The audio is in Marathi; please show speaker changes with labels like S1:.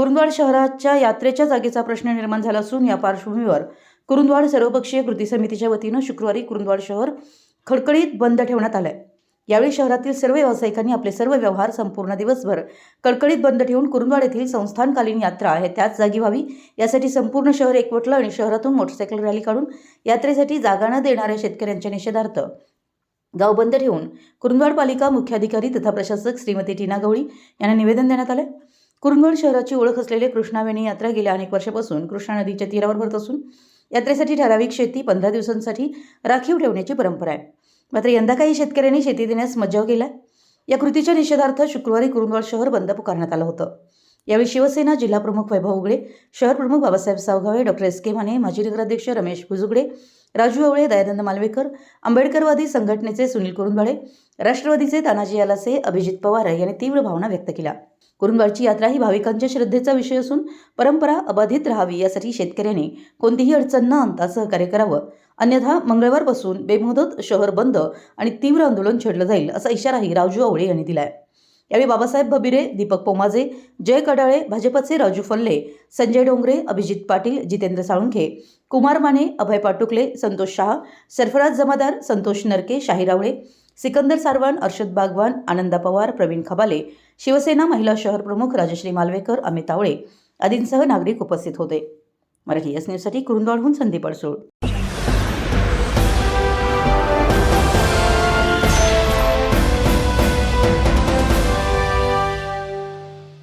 S1: कुरुंदवाड शहराच्या यात्रेच्या जागेचा प्रश्न निर्माण झाला असून या पार्श्वभूमीवर कुरुंदवाड सर्वपक्षीय कृती समितीच्या वतीनं शुक्रवारी कुरुंदवाड शहर खडखडीत बंद ठेवण्यात आलंय। यावेळी शहरातील सर्व व्यावसायिकांनी आपले सर्व व्यवहार संपूर्ण दिवसभर कडकडीत बंद ठेवून कुरुंदवाड येथील संस्थानकालीन यात्रा आहे त्याच जागी व्हावी यासाठी संपूर्ण शहर एकवटलं आणि शहरातून मोटरसायकल रॅली काढून यात्रेसाठी जागा न देणाऱ्या शेतकऱ्यांच्या निषेधार्थ गाव बंद ठेवून कुरुंदवाड पालिका मुख्याधिकारी तथा प्रशासक श्रीमती टीना गवळी यांना निवेदन देण्यात आले। कुरुंदवाड शहराची ओळख असलेले कृष्णावेणी यात्रा गेल्या अनेक वर्षापासून कृष्णा नदीच्या तीरावर भरत असून यात्रेसाठी ठराविक शेती 15 दिवसांसाठी राखीव ठेवण्याची परंपरा आहे। मात्र यंदा काही शेतकऱ्यांनी शेती देण्यास मज्जाव केला। या कृतीच्या निषेधार्थ शुक्रवारी कुरुंदवाड शहर बंद पुकारण्यात आलं होतं। यावेळी शिवसेना जिल्हा प्रमुख वैभव उगळे, शहर प्रमुख बाबासाहेब सावगावे, डॉक्टर एस के माने, माजी नगराध्यक्ष रमेश भुजुगडे, राजू आवळे, दयानंद मालवेकर, आंबेडकरवादी संघटनेचे सुनील कुरुंदवाडे, राष्ट्रवादीचे तानाजी आलासे, अभिजित पवार यांनी तीव्र भावना व्यक्त केल्या। कुरुंदवाडची यात्रा ही भाविकांच्या श्रद्धेचा विषय असून परंपरा अबाधित राहावी यासाठी शेतकऱ्यांनी कोणतीही अडचण न आणता सहकार्य करावं, अन्यथा मंगळवारपासून बेमुदत शहर बंद आणि तीव्र आंदोलन छेडलं जाईल असा इशाराही राजू आवळे यांनी दिलाय। यावेळी बाबासाहेब भबिरे, दीपक पोमाजे, जय कडाळे, भाजपचे राजू फल्ले, संजय डोंगरे, अभिजित पाटील, जितेंद्र साळुंखे, कुमार माने, अभय पाटुकले, संतोष शाह, सरफराज जमादार, संतोष नरके, शाहीर आवळे, सिकंदर सारवान, अर्षद बागवान, आनंदा पवार, प्रवीण खबाले, शिवसेना महिला शहर प्रमुख राजश्री मालवेकर, अमित आवळे आदींसह नागरिक उपस्थित होते। मराठी एस न्यूजसाठी कुरुंदवाडहून संदीप अडसूळ।